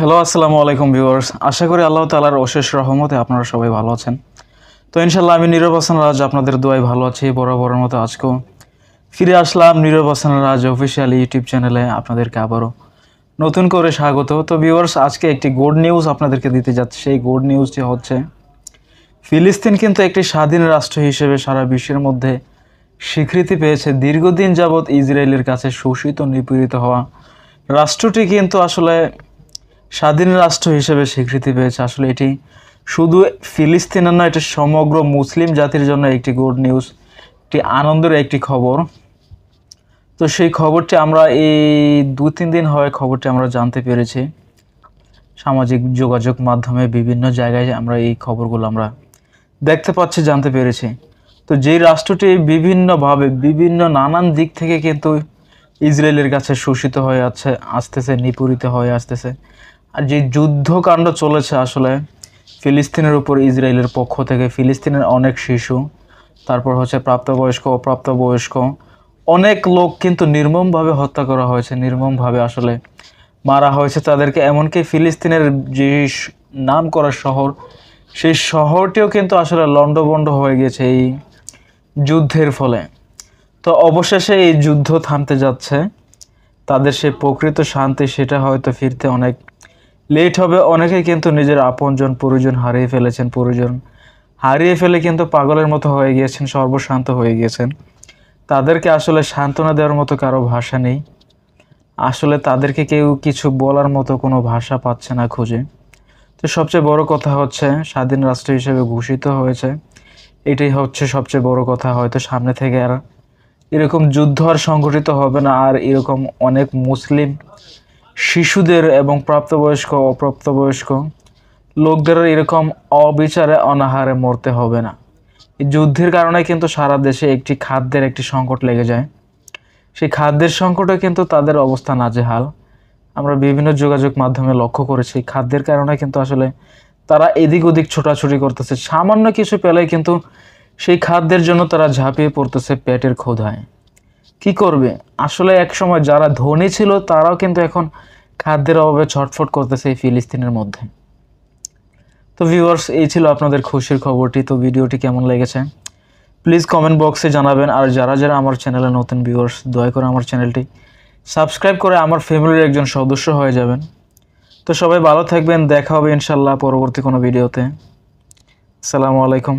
Hello, আসসালামু আলাইকুম viewers. আশা করি আল্লাহ তাআলার অশেষ রহমতে আপনারা সবাই ভালো আছেন। তো ইনশাআল্লাহ আমি নীরব হাসান রাজ আপনাদের দোয়ায় ভালো আছি। বরাবরের মতো আজকেও ফিরে আসলাম নীরব হাসান রাজ অফিসিয়াল ইউটিউব চ্যানেলে আপনাদেরকে আবারও নতুন করে স্বাগত। তো ভিউয়ার্স, আজকে একটি গুড নিউজ আপনাদেরকে দিতে যাচ্ছি। সেই গুড নিউজটি হচ্ছে ফিলিস্তিন কিন্তু একটি স্বাধীন রাষ্ট্র হিসেবে সারা বিশ্বের মধ্যে স্বীকৃতি পেয়েছে। দীর্ঘদিন যাবৎ ইসরায়েলের কাছে শোষিত নিপীড়িত হওয়া রাষ্ট্রটি কিন্তু আসলে স্বাধীন রাষ্ট্র হিসেবে স্বীকৃতি পেয়েছে। আসলে এটি শুধু ফিলিস্তিনের নয়, এটি সমগ্র মুসলিম জাতির জন্য একটি গুড নিউজ, একটি আনন্দের একটি খবর। তো সেই খবরটি আমরা এই 2-3 দিন হয় খবরটি আমরা জানতে পেরেছি সামাজিক যোগাযোগ মাধ্যমে। বিভিন্ন জায়গায় আমরা এই খবরগুলো আমরা দেখতে পাচ্ছি, জানতে পেরেছি। তো যেই রাষ্ট্রটি বিভিন্নভাবে বিভিন্ন নানান দিক থেকে কিন্তু ইসরায়েলের কাছে শোষিত হয়ে আসতেছে, নিপীড়িত হয়ে আসতেছে। আর যে যুদ্ধকাণ্ড চলেছে আসলে ফিলিস্তিনের উপর ইসরায়েলের পক্ষ থেকে, ফিলিস্তিনের অনেক শিশু, তারপর হচ্ছে প্রাপ্তবয়স্ক, অপ্রাপ্তবয়স্ক অনেক লোক কিন্তু নির্মমভাবে হত্যা করা হয়েছে, নির্মমভাবে আসলে মারা হয়েছে তাদেরকে। এমনকি ফিলিস্তিনের যে নাম করা শহর, সেই শহরটিও কিন্তু আসলে লণ্ডভণ্ড হয়ে গেছে এই যুদ্ধের ফলে। তো অবশেষে এই যুদ্ধ থামতে যাচ্ছে, তাদের সে প্রকৃত শান্তি সেটা হয়তো ফিরতে অনেক লেট হবে। অনেকেই কিন্তু নিজের আপনজন পরিজন হারিয়ে ফেলেছেন, পরিজন হারিয়ে ফেলে কিন্তু পাগলের মতো হয়ে গিয়েছেন, সর্বশান্ত হয়ে গিয়েছেন। তাদেরকে আসলে সান্ত্বনা দেওয়ার মতো কারো ভাষা নেই। আসলে তাদেরকে কেউ কিছু বলার মতো কোনো ভাষা পাচ্ছে না খুঁজে। তো সবচেয়ে বড় কথা হচ্ছে স্বাধীন রাষ্ট্র হিসেবে ঘোষিত হয়েছে, এটাই হচ্ছে সবচেয়ে বড় কথা। হয়তো সামনে থেকে আর এরকম যুদ্ধ আর সংঘটিত হবে না, আর এরকম অনেক মুসলিম শিশুদের এবং প্রাপ্তবয়স্ক অপ্রাপ্তবয়স্ক লোকদের এরকম অবিচারে অনাহারে মরতে হবে না। এই যুদ্ধের কারণে কিন্তু সারা দেশে একটি খাদ্যের একটি সংকট লেগে যায়। সেই খাদ্যের সংকটে কিন্তু তাদের অবস্থা নাজেহাল। আমরা বিভিন্ন যোগাযোগ মাধ্যমে লক্ষ্য করেছি, খাদ্যের কারণে কিন্তু আসলে তারা এদিক ওদিক ছোটাছুটি করতেছে। সামান্য কিছু পেলেই কিন্তু সেই খাদ্যের জন্য তারা ঝাঁপিয়ে পড়তেছে পেটের ক্ষুধায়। কি করবে? আসলে এক সময় যারা ধনী ছিল তারাও কিন্তু এখন খাদ্যের অভাবে ছটফট করতেছে এই ফিলিস্তিনের মধ্যে। তো ভিউয়ার্স, এই ছিল আপনাদের খুশির খবরটি। তো ভিডিওটি কেমন লেগেছে প্লিজ কমেন্ট বক্সে জানাবেন। আর যারা যারা আমার চ্যানেলে নতুন ভিউয়ার্স, দয়া করে আমার চ্যানেলটি সাবস্ক্রাইব করে আমার ফ্যামিলির একজন সদস্য হয়ে যাবেন। তো সবাই ভালো থাকবেন, দেখা হবে ইনশাল্লাহ পরবর্তী কোনো ভিডিওতে। আসসালামু আলাইকুম।